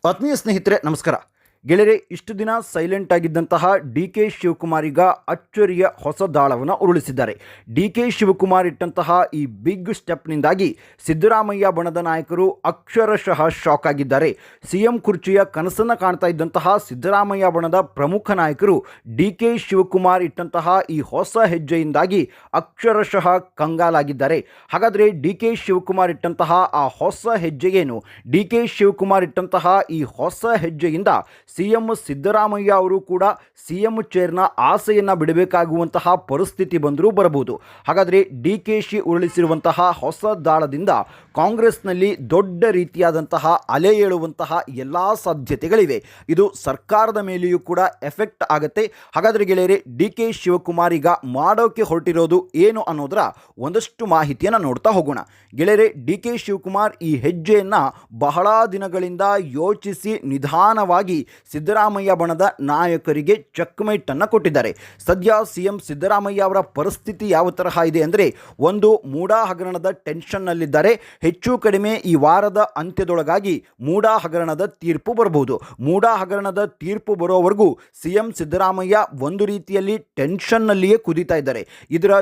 ಆತ್ಮೀಯ ಸ್ನೇಹಿತರೆ ನಮಸ್ಕಾರ. ಗೆಳೆಯರೆ, ಇಷ್ಟು ದಿನ ಸೈಲೆಂಟ್ ಆಗಿದ್ದಂತಹ ಡಿ ಕೆ ಶಿವಕುಮಾರ್ ಈಗ ಅಚ್ಚರಿಯ ಹೊಸ ದಾಳವನ್ನು ಉರುಳಿಸಿದ್ದಾರೆ. ಡಿ ಕೆ ಶಿವಕುಮಾರ್ ಇಟ್ಟಂತಹ ಈ ಬಿಗ್ ಸ್ಟೆಪ್ನಿಂದಾಗಿ ಸಿದ್ದರಾಮಯ್ಯ ಬಣದ ನಾಯಕರು ಅಕ್ಷರಶಃ ಶಾಕ್ ಆಗಿದ್ದಾರೆ. ಸಿಎಂ ಕುರ್ಚಿಯ ಕನಸನ್ನು ಕಾಣ್ತಾ ಇದ್ದಂತಹ ಸಿದ್ದರಾಮಯ್ಯ ಬಣದ ಪ್ರಮುಖ ನಾಯಕರು ಡಿ ಕೆ ಶಿವಕುಮಾರ್ ಇಟ್ಟಂತಹ ಈ ಹೊಸ ಹೆಜ್ಜೆಯಿಂದಾಗಿ ಅಕ್ಷರಶಃ ಕಂಗಾಲಾಗಿದ್ದಾರೆ. ಹಾಗಾದರೆ ಡಿ ಕೆ ಶಿವಕುಮಾರ್ ಇಟ್ಟಂತಹ ಆ ಹೊಸ ಹೆಜ್ಜೆ ಏನು? ಡಿ ಕೆ ಶಿವಕುಮಾರ್ ಇಟ್ಟಂತಹ ಈ ಹೊಸ ಹೆಜ್ಜೆಯಿಂದ ಸಿಎಂ ಸಿದ್ದರಾಮಯ್ಯ ಅವರು ಕೂಡ ಸಿಎಂ ಚೇರ್ನ ಆಸೆಯನ್ನು ಬಿಡಬೇಕಾಗುವಂತಹ ಪರಿಸ್ಥಿತಿ ಬಂದರೂ ಬರಬಹುದು. ಹಾಗಾದರೆ ಡಿ ಕೆ ಶಿ ಉರುಳಿಸಿರುವಂತಹ ಹೊಸ ದಾಳದಿಂದ ಕಾಂಗ್ರೆಸ್ನಲ್ಲಿ ದೊಡ್ಡ ರೀತಿಯಾದಂತಹ ಅಲೆ ಏಳುವಂತಹ ಎಲ್ಲ ಸಾಧ್ಯತೆಗಳಿವೆ. ಇದು ಸರ್ಕಾರದ ಮೇಲೆಯೂ ಕೂಡ ಎಫೆಕ್ಟ್ ಆಗುತ್ತೆ. ಹಾಗಾದರೆ ಗೆಳೆಯರೆ, ಡಿ ಕೆ ಶಿವಕುಮಾರ್ ಈಗ ಮಾಡೋಕೆ ಹೊರಟಿರೋದು ಏನು ಅನ್ನೋದರ ಒಂದಷ್ಟು ಮಾಹಿತಿಯನ್ನು ನೋಡ್ತಾ ಹೋಗೋಣ. ಗೆಳೆಯರೆ, ಡಿ ಕೆ ಶಿವಕುಮಾರ್ ಈ ಹೆಜ್ಜೆಯನ್ನು ಬಹಳ ದಿನಗಳಿಂದ ಯೋಚಿಸಿ ನಿಧಾನವಾಗಿ ಸಿದ್ದರಾಮಯ್ಯ ಬಣದ ನಾಯಕರಿಗೆ ಚೆಕ್ಮೇಟ್ ಅನ್ನು ಕೊಟ್ಟಿದ್ದಾರೆ. ಸದ್ಯ ಸಿಎಂ ಸಿದ್ದರಾಮಯ್ಯ ಅವರ ಪರಿಸ್ಥಿತಿ ಯಾವ ತರಹ ಇದೆ ಅಂದರೆ, ಒಂದು ಮೂಡಾ ಹಗರಣದ ಟೆನ್ಷನ್ನಲ್ಲಿದ್ದಾರೆ. ಹೆಚ್ಚು ಕಡಿಮೆ ಈ ವಾರದ ಅಂತ್ಯದೊಳಗಾಗಿ ಮೂಡಾ ಹಗರಣದ ತೀರ್ಪು ಬರಬಹುದು. ಮೂಡಾ ಹಗರಣದ ತೀರ್ಪು ಬರೋವರೆಗೂ ಸಿಎಂ ಸಿದ್ದರಾಮಯ್ಯ ಒಂದು ರೀತಿಯಲ್ಲಿ ಟೆನ್ಷನ್ನಲ್ಲಿಯೇ ಕುದೀತಾ ಇದ್ದಾರೆ. ಇದರ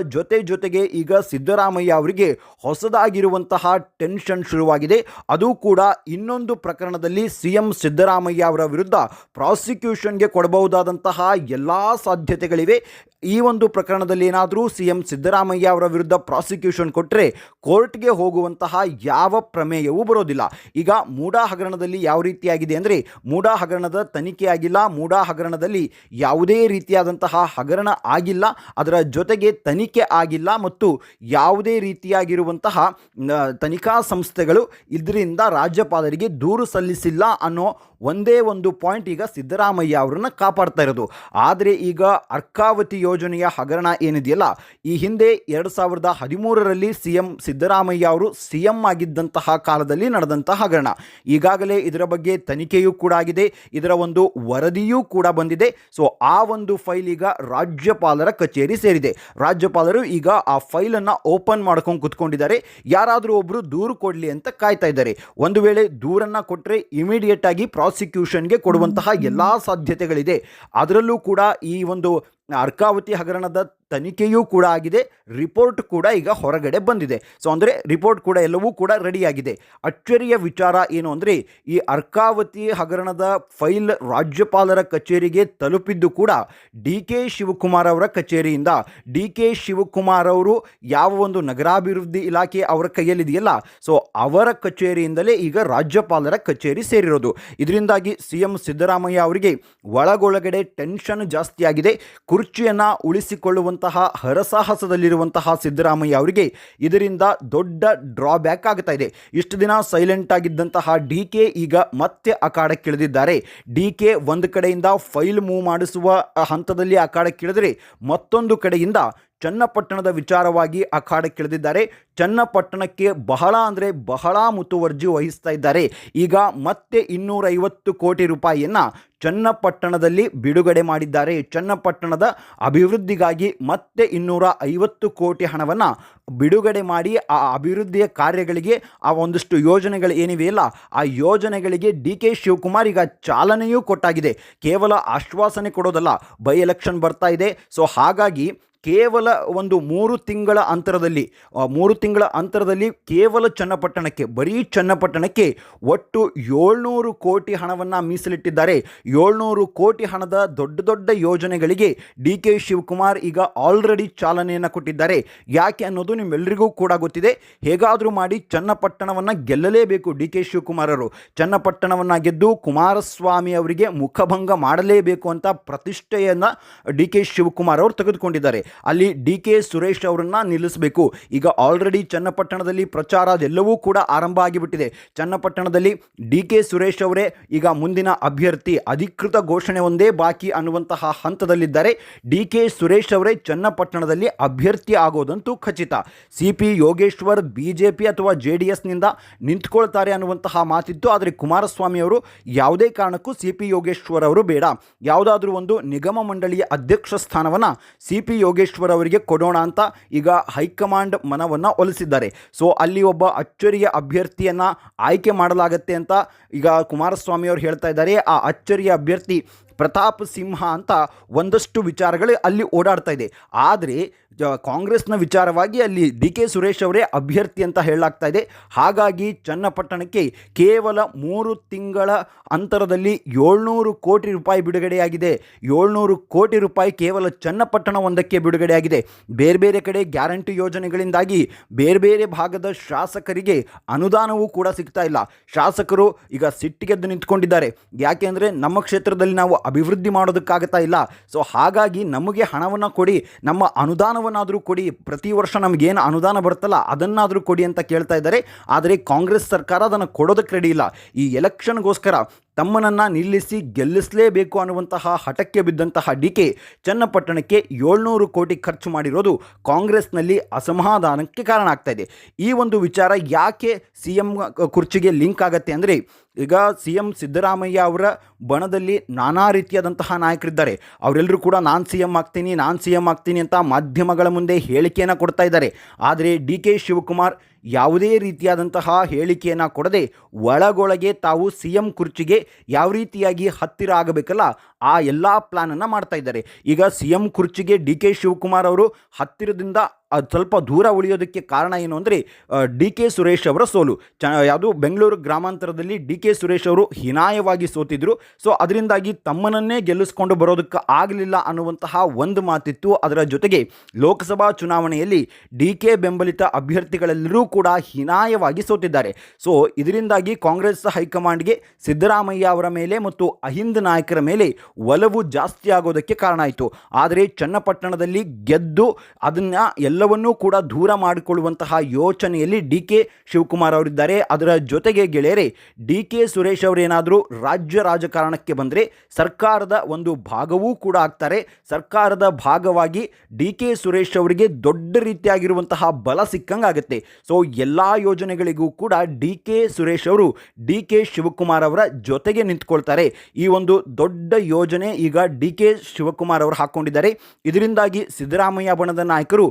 ಜೊತೆಗೆ ಈಗ ಸಿದ್ದರಾಮಯ್ಯ ಅವರಿಗೆ ಹೊಸದಾಗಿರುವಂತಹ ಟೆನ್ಷನ್ ಶುರುವಾಗಿದೆ. ಅದು ಕೂಡ ಇನ್ನೊಂದು ಪ್ರಕರಣದಲ್ಲಿ ಸಿಎಂ ಸಿದ್ದರಾಮಯ್ಯ ಅವರ ವಿರುದ್ಧ ಪ್ರಾಸಿಕ್ಯೂಷನ್ಗೆ ಕೊಡಬಹುದಾದಂತಹ ಎಲ್ಲ ಸಾಧ್ಯತೆಗಳಿವೆ. ಈ ಒಂದು ಪ್ರಕರಣದಲ್ಲಿ ಏನಾದರೂ ಸಿಎಂ ಸಿದ್ದರಾಮಯ್ಯ ಅವರ ವಿರುದ್ಧ ಪ್ರಾಸಿಕ್ಯೂಷನ್ ಕೊಟ್ಟರೆ ಕೋರ್ಟ್ಗೆ ಹೋಗುವಂತಹ ಯಾವ ಪ್ರಮೇಯವೂ ಬರೋದಿಲ್ಲ. ಈಗ ಮೂಡಾ ಹಗರಣದಲ್ಲಿ ಯಾವ ರೀತಿಯಾಗಿದೆ ಅಂದರೆ, ಮೂಡಾ ಹಗರಣದ ತನಿಖೆ ಆಗಿಲ್ಲ, ಮೂಡಾ ಹಗರಣದಲ್ಲಿ ಯಾವುದೇ ರೀತಿಯಾದಂತಹ ಹಗರಣ ಆಗಿಲ್ಲ, ಅದರ ಜೊತೆಗೆ ತನಿಖೆ ಆಗಿಲ್ಲ ಮತ್ತು ಯಾವುದೇ ರೀತಿಯಾಗಿರುವಂತಹ ತನಿಖಾ ಸಂಸ್ಥೆಗಳು ಇದರಿಂದ ರಾಜ್ಯಪಾಲರಿಗೆ ದೂರು ಸಲ್ಲಿಸಿಲ್ಲ ಅನ್ನೋ ಒಂದೇ ಒಂದು ಪಾಯಿಂಟ್ ಈಗ ಸಿದ್ದರಾಮಯ್ಯ ಅವರನ್ನು ಕಾಪಾಡ್ತಾ ಇರೋದು. ಆದರೆ ಈಗ ಅರ್ಕಾವತಿ ಯೋಜನೆಯ ಹಗರಣ ಏನಿದೆಯಲ್ಲ, ಈ ಹಿಂದೆ 2013ರಲ್ಲಿ ಸಿಎಂ ಸಿದ್ದರಾಮಯ್ಯ ಅವರು ಸಿಎಂ ಆಗಿದ್ದಂತಹ ಕಾಲದಲ್ಲಿ ನಡೆದಂತಹ ಹಗರಣ. ಈಗಾಗಲೇ ಇದರ ಬಗ್ಗೆ ತನಿಖೆಯೂ ಕೂಡ ಆಗಿದೆ, ಇದರ ಒಂದು ವರದಿಯೂ ಕೂಡ ಬಂದಿದೆ. ಸೊ ಆ ಒಂದು ಫೈಲ್ ಈಗ ರಾಜ್ಯಪಾಲರ ಕಚೇರಿ ಸೇರಿದೆ. ರಾಜ್ಯಪಾಲರು ಈಗ ಆ ಫೈಲನ್ನು ಓಪನ್ ಮಾಡ್ಕೊಂಡು ಕುತ್ಕೊಂಡಿದ್ದಾರೆ. ಯಾರಾದರೂ ಒಬ್ಬರು ದೂರು ಕೊಡಲಿ ಅಂತ ಕಾಯ್ತಾ ಇದ್ದಾರೆ. ಒಂದು ವೇಳೆ ದೂರನ್ನು ಕೊಟ್ಟರೆ ಇಮಿಡಿಯೇಟ್ ಆಗಿ ಪ್ರಾಸಿಕ್ಯೂಷನ್ಗೆ ಕೊಡುವಂತಹ ಎಲ್ಲ ಸಾಧ್ಯತೆಗಳಿದೆ. ಅದರಲ್ಲೂ ಕೂಡ ಈ ಒಂದು ಅರ್ಕಾವತಿ ಹಗರಣದ ತನಿಖೆಯೂ ಕೂಡ ಆಗಿದೆ, ರಿಪೋರ್ಟ್ ಕೂಡ ಈಗ ಹೊರಗಡೆ ಬಂದಿದೆ. ಸೊ ಅಂದರೆ ರಿಪೋರ್ಟ್ ಕೂಡ ಎಲ್ಲವೂ ಕೂಡ ರೆಡಿಯಾಗಿದೆ. ಅಚ್ಚರಿಯ ವಿಚಾರ ಏನು ಅಂದರೆ, ಈ ಅರ್ಕಾವತಿ ಹಗರಣದ ಫೈಲ್ ರಾಜ್ಯಪಾಲರ ಕಚೇರಿಗೆ ತಲುಪಿದ್ದು ಕೂಡ ಡಿ ಕೆ ಶಿವಕುಮಾರ್ ಅವರ ಕಚೇರಿಯಿಂದ. ಡಿ ಕೆ ಶಿವಕುಮಾರ್ ಅವರು ಯಾವ ಒಂದು ನಗರಾಭಿವೃದ್ಧಿ ಇಲಾಖೆ ಅವರ ಕೈಯಲ್ಲಿದೆಯಲ್ಲ, ಸೊ ಅವರ ಕಚೇರಿಯಿಂದಲೇ ಈಗ ರಾಜ್ಯಪಾಲರ ಕಚೇರಿ ಸೇರಿರೋದು. ಇದರಿಂದಾಗಿ ಸಿಎಂ ಸಿದ್ದರಾಮಯ್ಯ ಅವರಿಗೆ ಒಳಗೊಳಗಡೆ ಟೆನ್ಷನ್ ಜಾಸ್ತಿ ಆಗಿದೆ. ಕುರ್ಚಿಯನ್ನು ಉಳಿಸಿಕೊಳ್ಳುವಂತಹ ಹರಸಾಹಸದಲ್ಲಿರುವಂತಹ ಸಿದ್ದರಾಮಯ್ಯ ಅವರಿಗೆ ಇದರಿಂದ ದೊಡ್ಡ ಡ್ರಾಬ್ಯಾಕ್ ಆಗ್ತಾ ಇದೆ. ಇಷ್ಟು ದಿನ ಸೈಲೆಂಟ್ ಆಗಿದ್ದಂತಹ ಡಿ ಕೆ ಈಗ ಮತ್ತೆ ಅಖಾಡಕ್ಕಿಳಿದಿದ್ದಾರೆ. ಡಿ ಕೆ ಒಂದು ಕಡೆಯಿಂದ ಫೈಲ್ ಮೂವ್ ಮಾಡಿಸುವ ಹಂತದಲ್ಲಿ ಅಖಾಡಕ್ಕಿಳಿದರೆ, ಮತ್ತೊಂದು ಕಡೆಯಿಂದ ಚನ್ನಪಟ್ಟಣದ ವಿಚಾರವಾಗಿ ಅಖಾಡಕ್ಕಿಳಿದಿದ್ದಾರೆ. ಚನ್ನಪಟ್ಟಣಕ್ಕೆ ಬಹಳ ಮುತುವರ್ಜಿ ವಹಿಸ್ತಾ ಇದ್ದಾರೆ. ಈಗ ಮತ್ತೆ 250 ಕೋಟಿ ರೂಪಾಯಿಯನ್ನು ಚನ್ನಪಟ್ಟಣದಲ್ಲಿ ಬಿಡುಗಡೆ ಮಾಡಿದ್ದಾರೆ. ಚನ್ನಪಟ್ಟಣದ ಅಭಿವೃದ್ಧಿಗಾಗಿ ಮತ್ತೆ 250 ಕೋಟಿ ಹಣವನ್ನು ಬಿಡುಗಡೆ ಮಾಡಿ ಆ ಅಭಿವೃದ್ಧಿಯ ಕಾರ್ಯಗಳಿಗೆ, ಆ ಒಂದಷ್ಟು ಯೋಜನೆಗಳು ಏನಿವೆಯಲ್ಲ, ಆ ಯೋಜನೆಗಳಿಗೆ ಡಿ ಕೆ ಶಿವಕುಮಾರ್ ಈಗ ಚಾಲನೆಯೂ ಕೊಟ್ಟಾಗಿದೆ. ಕೇವಲ ಆಶ್ವಾಸನೆ ಕೊಡೋದಲ್ಲ, ಬೈ ಎಲೆಕ್ಷನ್ ಬರ್ತಾ ಇದೆ. ಸೊ ಹಾಗಾಗಿ ಕೇವಲ ಒಂದು 3 ತಿಂಗಳ ಅಂತರದಲ್ಲಿ ಕೇವಲ ಬರೀ ಚನ್ನಪಟ್ಟಣಕ್ಕೆ ಒಟ್ಟು 700 ಕೋಟಿ ಹಣವನ್ನು ಮೀಸಲಿಟ್ಟಿದ್ದಾರೆ. 700 ಕೋಟಿ ಹಣದ ದೊಡ್ಡ ಯೋಜನೆಗಳಿಗೆ ಡಿ ಕೆ ಶಿವಕುಮಾರ್ ಈಗ ಆಲ್ರೆಡಿ ಚಾಲನೆಯನ್ನು ಕೊಟ್ಟಿದ್ದಾರೆ. ಯಾಕೆ ಅನ್ನೋದು ನಿಮ್ಮೆಲ್ಲರಿಗೂ ಕೂಡ ಗೊತ್ತಿದೆ. ಹೇಗಾದರೂ ಮಾಡಿ ಚನ್ನಪಟ್ಟಣವನ್ನು ಗೆಲ್ಲಲೇಬೇಕು ಡಿ ಕೆ ಶಿವಕುಮಾರ್ ಅವರು. ಚನ್ನಪಟ್ಟಣವನ್ನು ಗೆದ್ದು ಕುಮಾರಸ್ವಾಮಿ ಅವರಿಗೆ ಮುಖಭಂಗ ಮಾಡಲೇಬೇಕು ಅಂತ ಪ್ರತಿಷ್ಠೆಯನ್ನು ಡಿ ಕೆ ಶಿವಕುಮಾರ್ ಅವರು ತೆಗೆದುಕೊಂಡಿದ್ದಾರೆ. ಅಲ್ಲಿ ಡಿ ಕೆ ಸುರೇಶ್ ಅವರನ್ನು ನಿಲ್ಲಿಸಬೇಕು. ಈಗ ಆಲ್ರೆಡಿ ಚನ್ನಪಟ್ಟಣದಲ್ಲಿ ಪ್ರಚಾರ ಅದೆಲ್ಲವೂ ಕೂಡ ಆರಂಭ ಆಗಿಬಿಟ್ಟಿದೆ. ಚನ್ನಪಟ್ಟಣದಲ್ಲಿ ಡಿ ಕೆ ಸುರೇಶ್ ಅವರೇ ಈಗ ಮುಂದಿನ ಅಭ್ಯರ್ಥಿ, ಅಧಿಕೃತ ಘೋಷಣೆ ಒಂದೇ ಬಾಕಿ ಅನ್ನುವಂತಹ ಹಂತದಲ್ಲಿದ್ದಾರೆ. ಡಿ ಕೆ ಸುರೇಶ್ ಅವರೇ ಚನ್ನಪಟ್ಟಣದಲ್ಲಿ ಅಭ್ಯರ್ಥಿ ಆಗೋದಂತೂ ಖಚಿತ. ಸಿ ಪಿ ಯೋಗೇಶ್ವರ್ ಬಿಜೆಪಿ ಅಥವಾ JDSನಿಂದ ನಿಂತ್ಕೊಳ್ತಾರೆ ಅನ್ನುವಂತಹ ಮಾತಿತ್ತು. ಆದರೆ ಕುಮಾರಸ್ವಾಮಿ ಅವರು ಯಾವುದೇ ಕಾರಣಕ್ಕೂ ಸಿ ಪಿ ಯೋಗೇಶ್ವರ್ ಅವರು ಬೇಡ, ಯಾವುದಾದ್ರೂ ಒಂದು ನಿಗಮ ಮಂಡಳಿಯ ಅಧ್ಯಕ್ಷ ಸ್ಥಾನವನ್ನು ಸಿ ಪಿ ಯೋಗೇಶ್ವರ್ ಪರಮೇಶ್ವರ್ ಅವರಿಗೆ ಕೊಡೋಣ ಅಂತ ಈಗ ಹೈಕಮಾಂಡ್ ಮನವನ್ನು ಒಲಿಸಿದ್ದಾರೆ. ಸೊ ಅಲ್ಲಿ ಒಬ್ಬ ಅಚ್ಚರಿಯ ಅಭ್ಯರ್ಥಿಯನ್ನು ಆಯ್ಕೆ ಮಾಡಲಾಗತ್ತೆ ಅಂತ ಈಗ ಕುಮಾರಸ್ವಾಮಿ ಅವರು ಹೇಳ್ತಾ ಇದ್ದಾರೆ. ಆ ಅಚ್ಚರಿಯ ಅಭ್ಯರ್ಥಿ ಪ್ರತಾಪ್ ಸಿಂಹ ಅಂತ ಒಂದಷ್ಟು ವಿಚಾರಗಳು ಅಲ್ಲಿ ಓಡಾಡ್ತಾ ಇದೆ. ಆದರೆ ಕಾಂಗ್ರೆಸ್ನ ವಿಚಾರವಾಗಿ ಅಲ್ಲಿ ಡಿ ಕೆ ಸುರೇಶ್ ಅವರೇ ಅಭ್ಯರ್ಥಿ ಅಂತ ಹೇಳಲಾಗ್ತಾ ಇದೆ. ಹಾಗಾಗಿ ಚನ್ನಪಟ್ಟಣಕ್ಕೆ ಕೇವಲ 3 ತಿಂಗಳ ಅಂತರದಲ್ಲಿ 700 ಕೋಟಿ ರೂಪಾಯಿ ಬಿಡುಗಡೆಯಾಗಿದೆ. 700 ಕೋಟಿ ರೂಪಾಯಿ ಕೇವಲ ಚನ್ನಪಟ್ಟಣ ಒಂದಕ್ಕೆ ಬಿಡುಗಡೆಯಾಗಿದೆ. ಬೇರೆ ಬೇರೆ ಕಡೆ ಗ್ಯಾರಂಟಿ ಯೋಜನೆಗಳಿಂದಾಗಿ ಬೇರೆ ಬೇರೆ ಭಾಗದ ಶಾಸಕರಿಗೆ ಅನುದಾನವೂ ಕೂಡ ಸಿಗ್ತಾ ಇಲ್ಲ. ಶಾಸಕರು ಈಗ ಸಿಟ್ಟಿಗೆದ್ದು ನಿಂತ್ಕೊಂಡಿದ್ದಾರೆ. ಯಾಕೆಂದರೆ ನಮ್ಮ ಕ್ಷೇತ್ರದಲ್ಲಿ ನಾವು ಅಭಿವೃದ್ಧಿ ಮಾಡೋದಕ್ಕಾಗ್ತಾ ಇಲ್ಲ. ಸೊ ಹಾಗಾಗಿ ನಮಗೆ ಹಣವನ್ನು ಕೊಡಿ, ನಮ್ಮ ಅನುದಾನವನ್ನಾದರೂ ಕೊಡಿ, ಪ್ರತಿ ವರ್ಷ ನಮಗೇನು ಅನುದಾನ ಬರುತ್ತಲ್ಲ ಅದನ್ನಾದರೂ ಕೊಡಿ ಅಂತ ಕೇಳ್ತಾ ಇದ್ದಾರೆ. ಆದರೆ ಕಾಂಗ್ರೆಸ್ ಸರ್ಕಾರ ಅದನ್ನು ಕೊಡೋದಕ್ಕೆ ರೆಡಿ ಇಲ್ಲ. ಈ ಎಲೆಕ್ಷನ್ಗೋಸ್ಕರ ತಮ್ಮನನ್ನು ನಿಲ್ಲಿಸಿ ಗೆಲ್ಲಿಸಲೇಬೇಕು ಅನ್ನುವಂತಹ ಹಠಕ್ಕೆ ಬಿದ್ದಂತಹ ಡಿ ಕೆ ಚನ್ನಪಟ್ಟಣಕ್ಕೆ 700 ಕೋಟಿ ಖರ್ಚು ಮಾಡಿರೋದು ಕಾಂಗ್ರೆಸ್ನಲ್ಲಿ ಅಸಮಾಧಾನಕ್ಕೆ ಕಾರಣ ಆಗ್ತಾ ಇದೆ. ಈ ಒಂದು ವಿಚಾರ ಯಾಕೆ ಸಿ ಎಂ ಕುರ್ಚಿಗೆ ಲಿಂಕ್ ಆಗುತ್ತೆ ಅಂದರೆ, ಈಗ ಸಿ ಎಂ ಸಿದ್ದರಾಮಯ್ಯ ಅವರ ಬಣದಲ್ಲಿ ನಾನಾ ರೀತಿಯಾದಂತಹ ನಾಯಕರಿದ್ದಾರೆ. ಅವರೆಲ್ಲರೂ ಕೂಡ ನಾನು ಸಿ ಎಂ ಆಗ್ತೀನಿ ಅಂತ ಮಾಧ್ಯಮಗಳ ಮುಂದೆ ಹೇಳಿಕೆಯನ್ನು ಕೊಡ್ತಾ ಇದ್ದಾರೆ. ಆದರೆ ಡಿ ಕೆ ಶಿವಕುಮಾರ್ ಯಾವುದೇ ರೀತಿಯಾದಂತಹ ಹೇಳಿಕೆಯನ್ನು ಕೊಡದೆ ಒಳಗೊಳಗೆ ತಾವು ಸಿ ಎಂ ಕುರ್ಚಿಗೆ ಯಾವ ರೀತಿಯಾಗಿ ಹತ್ತಿರ ಆಗಬೇಕಲ್ಲ ಆ ಎಲ್ಲ ಪ್ಲಾನನ್ನು ಮಾಡ್ತಾ ಇದ್ದಾರೆ. ಈಗ ಸಿ ಎಂ ಕುರ್ಚಿಗೆ ಡಿ ಕೆ ಶಿವಕುಮಾರ್ ಅವರು ಹತ್ತಿರದಿಂದ ಸ್ವಲ್ಪ ದೂರ ಉಳಿಯೋದಕ್ಕೆ ಕಾರಣ ಏನು ಅಂದರೆ ಡಿ ಕೆ ಸುರೇಶ್ ಅವರ ಸೋಲು. ಯಾವುದು ಬೆಂಗಳೂರು ಗ್ರಾಮಾಂತರದಲ್ಲಿ ಡಿ ಕೆ ಸುರೇಶ್ ಅವರು ಹೀನಾಯವಾಗಿ ಸೋತಿದ್ರು. ಸೊ ಅದರಿಂದಾಗಿ ತಮ್ಮನನ್ನೇ ಗೆಲ್ಲಿಸ್ಕೊಂಡು ಬರೋದಕ್ಕೆ ಆಗಲಿಲ್ಲ ಅನ್ನುವಂತಹ ಒಂದು ಮಾತಿತ್ತು. ಅದರ ಜೊತೆಗೆ ಲೋಕಸಭಾ ಚುನಾವಣೆಯಲ್ಲಿ ಡಿ ಕೆ ಬೆಂಬಲಿತ ಅಭ್ಯರ್ಥಿಗಳೆಲ್ಲರೂ ಕೂಡ ಹೀನಾಯವಾಗಿ ಸೋತಿದ್ದಾರೆ. ಸೊ ಇದರಿಂದಾಗಿ ಕಾಂಗ್ರೆಸ್ ಹೈಕಮಾಂಡ್ಗೆ ಸಿದ್ದರಾಮಯ್ಯ ಅವರ ಮೇಲೆ ಮತ್ತು ಅಹಿಂದ ನಾಯಕರ ಮೇಲೆ ಒಲವು ಜಾಸ್ತಿ ಆಗೋದಕ್ಕೆ ಕಾರಣ ಆಯಿತು. ಆದರೆ ಚನ್ನಪಟ್ಟಣದಲ್ಲಿ ಗೆದ್ದು ಅದನ್ನು ಎಲ್ಲವನ್ನೂ ಕೂಡ ದೂರ ಮಾಡಿಕೊಳ್ಳುವಂತಹ ಯೋಚನೆಯಲ್ಲಿ ಡಿ ಕೆ ಶಿವಕುಮಾರ್ ಅವರಿದ್ದಾರೆ. ಅದರ ಜೊತೆಗೆ ಗೆಳೆಯರೆ, ಡಿ ಕೆ ಸುರೇಶ್ ಅವರೇನಾದರೂ ರಾಜ್ಯ ರಾಜಕಾರಣಕ್ಕೆ ಬಂದರೆ ಸರ್ಕಾರದ ಒಂದು ಭಾಗವೂ ಕೂಡ ಆಗ್ತಾರೆ. ಸರ್ಕಾರದ ಭಾಗವಾಗಿ ಡಿ ಕೆ ಸುರೇಶ್ ಅವರಿಗೆ ದೊಡ್ಡ ರೀತಿಯಾಗಿರುವಂತಹ ಬಲ ಸಿಕ್ಕಂಗಾಗುತ್ತೆ. ಸೊ ಎಲ್ಲ ಯೋಜನೆಗಳಿಗೂ ಕೂಡ ಡಿ ಕೆ ಸುರೇಶ್ ಅವರು ಡಿ ಕೆ ಶಿವಕುಮಾರ್ ಅವರ ಜೊತೆಗೆ ನಿಂತ್ಕೊಳ್ತಾರೆ. ಈ ಒಂದು ದೊಡ್ಡ ಯೋಜನೆ ಈಗ ಡಿ ಕೆ ಶಿವಕುಮಾರ್ ಅವರು ಹಾಕ್ಕೊಂಡಿದ್ದಾರೆ. ಇದರಿಂದಾಗಿ ಸಿದ್ದರಾಮಯ್ಯ ಬಣದ ನಾಯಕರು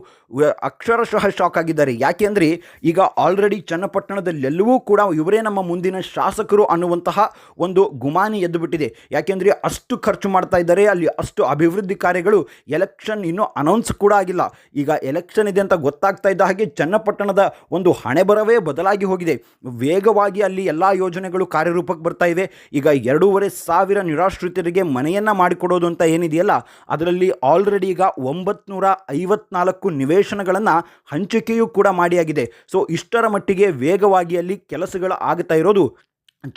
ಅಕ್ಷರಶಃ ಶಾಕ್ ಆಗಿದ್ದಾರೆ. ಯಾಕೆ ಅಂದರೆ ಈಗ ಆಲ್ರೆಡಿ ಚನ್ನಪಟ್ಟಣದಲ್ಲೆಲ್ಲವೂ ಕೂಡ ಇವರೇ ನಮ್ಮ ಮುಂದಿನ ಶಾಸಕರು ಅನ್ನುವಂತಹ ಒಂದು ಗುಮಾನಿ ಎದ್ದುಬಿಟ್ಟಿದೆ. ಯಾಕೆಂದರೆ ಅಷ್ಟು ಖರ್ಚು ಮಾಡ್ತಾ ಇದ್ದಾರೆ, ಅಲ್ಲಿ ಅಷ್ಟು ಅಭಿವೃದ್ಧಿ ಕಾರ್ಯಗಳು. ಎಲೆಕ್ಷನ್ ಇನ್ನೂ ಅನೌನ್ಸ್ ಕೂಡ ಆಗಿಲ್ಲ. ಈಗ ಎಲೆಕ್ಷನ್ ಇದೆ ಅಂತ ಗೊತ್ತಾಗ್ತಾ ಇದ್ದ ಹಾಗೆ ಚನ್ನಪಟ್ಟಣದ ಒಂದು ಹಣೆಬರವೇ ಬದಲಾಗಿ ಹೋಗಿದೆ. ವೇಗವಾಗಿ ಅಲ್ಲಿ ಎಲ್ಲ ಯೋಜನೆಗಳು ಕಾರ್ಯರೂಪಕ್ಕೆ ಬರ್ತಾ ಇವೆ. ಈಗ 2,500 ನಿರಾಶ್ರಿತರಿಗೆ ಮನೆಯನ್ನು ಮಾಡಿಕೊಡೋದು ಅಂತ ಏನಿದೆಯಲ್ಲ, ಅದರಲ್ಲಿ ಆಲ್ರೆಡಿ ಈಗ 954 ನಿವೇಶನಗಳನ್ನು ಹಂಚಿಕೆಯೂ ಕೂಡ ಮಾಡಿಯಾಗಿದೆ. ಸೊ ಇಷ್ಟರ ಮಟ್ಟಿಗೆ ವೇಗವಾಗಿ ಅಲ್ಲಿ ಕೆಲಸಗಳು ಆಗ್ತಾ ಇರೋದು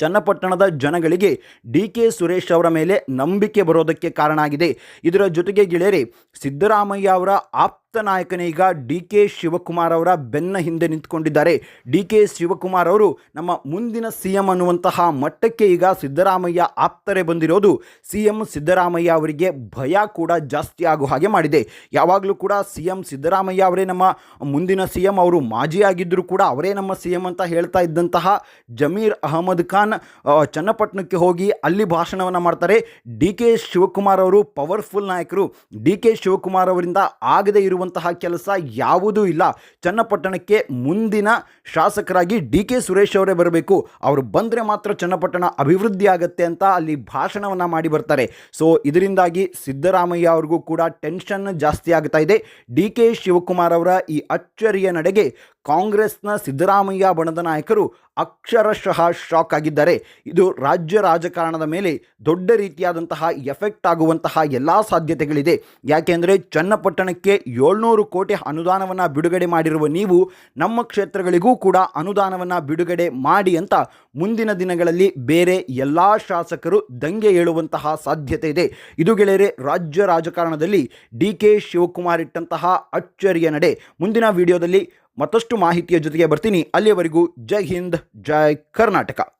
ಚನ್ನಪಟ್ಟಣದ ಜನಗಳಿಗೆ ಡಿ ಕೆ ಸುರೇಶ್ ಅವರ ಮೇಲೆ ನಂಬಿಕೆ ಬರೋದಕ್ಕೆ ಕಾರಣ ಆಗಿದೆ. ಇದರ ಜೊತೆಗೆ ಗೆಳೆಯರೆ, ಸಿದ್ದರಾಮಯ್ಯ ಅವರ ಆಪ್ತ ನಾಯಕನೇ ಈಗ ಡಿ ಕೆ ಶಿವಕುಮಾರ್ ಅವರ ಬೆನ್ನ ಹಿಂದೆ ನಿಂತ್ಕೊಂಡಿದ್ದಾರೆ. ಡಿ ಕೆ ಶಿವಕುಮಾರ್ ಅವರು ನಮ್ಮ ಮುಂದಿನ ಸಿ ಎಂ ಅನ್ನುವಂತಹ ಮಟ್ಟಕ್ಕೆ ಈಗ ಸಿದ್ದರಾಮಯ್ಯ ಆಪ್ತರೇ ಬಂದಿರೋದು ಸಿ ಎಂ ಸಿದ್ದರಾಮಯ್ಯ ಅವರಿಗೆ ಭಯ ಕೂಡ ಜಾಸ್ತಿ ಆಗೋ ಹಾಗೆ ಮಾಡಿದೆ. ಯಾವಾಗಲೂ ಕೂಡ ಸಿ ಎಂ ಸಿದ್ದರಾಮಯ್ಯ ಅವರೇ ನಮ್ಮ ಮುಂದಿನ ಸಿ ಎಂ, ಅವರು ಮಾಜಿ ಆಗಿದ್ದರೂ ಕೂಡ ಅವರೇ ನಮ್ಮ ಸಿ ಎಂ ಅಂತ ಹೇಳ್ತಾ ಇದ್ದಂತಹ ಜಮೀರ್ ಅಹಮದ್ ಖಾನ್ ಚನ್ನಪಟ್ಟಣಕ್ಕೆ ಹೋಗಿ ಅಲ್ಲಿ ಭಾಷಣವನ್ನು ಮಾಡ್ತಾರೆ. ಡಿ ಕೆ ಶಿವಕುಮಾರ್ ಅವರು ಪವರ್ಫುಲ್ ನಾಯಕರು. ಡಿ ಕೆ ಶಿವಕುಮಾರ್ ಅವರಿಂದ ಆಗದೇ ಇರುವಂತಹ ಕೆಲಸ ಯಾವುದೂ ಇಲ್ಲ. ಚನ್ನಪಟ್ಟಣಕ್ಕೆ ಮುಂದಿನ ಶಾಸಕರಾಗಿ ಡಿ ಕೆ ಸುರೇಶ್ ಅವರೇ ಬರಬೇಕು, ಅವರು ಬಂದರೆ ಮಾತ್ರ ಚನ್ನಪಟ್ಟಣ ಅಭಿವೃದ್ಧಿ ಆಗುತ್ತೆ ಅಂತ ಅಲ್ಲಿ ಭಾಷಣವನ್ನು ಮಾಡಿ ಬರ್ತಾರೆ. ಸೊ ಇದರಿಂದಾಗಿ ಸಿದ್ದರಾಮಯ್ಯ ಅವ್ರಿಗೂ ಕೂಡ ಟೆನ್ಷನ್ ಜಾಸ್ತಿ ಆಗ್ತಾ ಇದೆ. ಡಿ ಕೆ ಶಿವಕುಮಾರ್ ಅವರ ಈ ಅಚ್ಚರಿಯ ನಡೆಗೆ ಕಾಂಗ್ರೆಸ್ನ ಸಿದ್ದರಾಮಯ್ಯ ಬಣದ ನಾಯಕರು ಅಕ್ಷರಶಃ ಶಾಕ್ ಆಗಿದ್ದಾರೆ. ಇದು ರಾಜ್ಯ ರಾಜಕಾರಣದ ಮೇಲೆ ದೊಡ್ಡ ರೀತಿಯಾದಂತಹ ಎಫೆಕ್ಟ್ ಆಗುವಂತಹ ಎಲ್ಲ ಸಾಧ್ಯತೆಗಳಿದೆ. ಯಾಕೆಂದರೆ ಚನ್ನಪಟ್ಟಣಕ್ಕೆ 700 ಕೋಟಿ ಅನುದಾನವನ್ನು ಬಿಡುಗಡೆ ಮಾಡಿರುವ ನೀವು ನಮ್ಮ ಕ್ಷೇತ್ರಗಳಿಗೂ ಕೂಡ ಅನುದಾನವನ್ನು ಬಿಡುಗಡೆ ಮಾಡಿ ಅಂತ ಮುಂದಿನ ದಿನಗಳಲ್ಲಿ ಬೇರೆ ಎಲ್ಲ ಶಾಸಕರು ದಂಗೆ ಏಳುವಂತಹ ಸಾಧ್ಯತೆ ಇದೆ. ಇದು ಗೆಳೆಯರೆ ರಾಜ್ಯ ರಾಜಕಾರಣದಲ್ಲಿ ಡಿ ಕೆ ಶಿವಕುಮಾರ್ ಇಟ್ಟಂತಹ ಅಚ್ಚರಿಯ ನಡೆ. ಮುಂದಿನ ವಿಡಿಯೋದಲ್ಲಿ ಮತ್ತಷ್ಟು ಮಾಹಿತಿಯ ಜೊತೆಗೆ ಬರ್ತೀನಿ. ಅಲ್ಲಿಯವರೆಗೂ ಜೈ ಹಿಂದ್, ಜೈ ಕರ್ನಾಟಕ.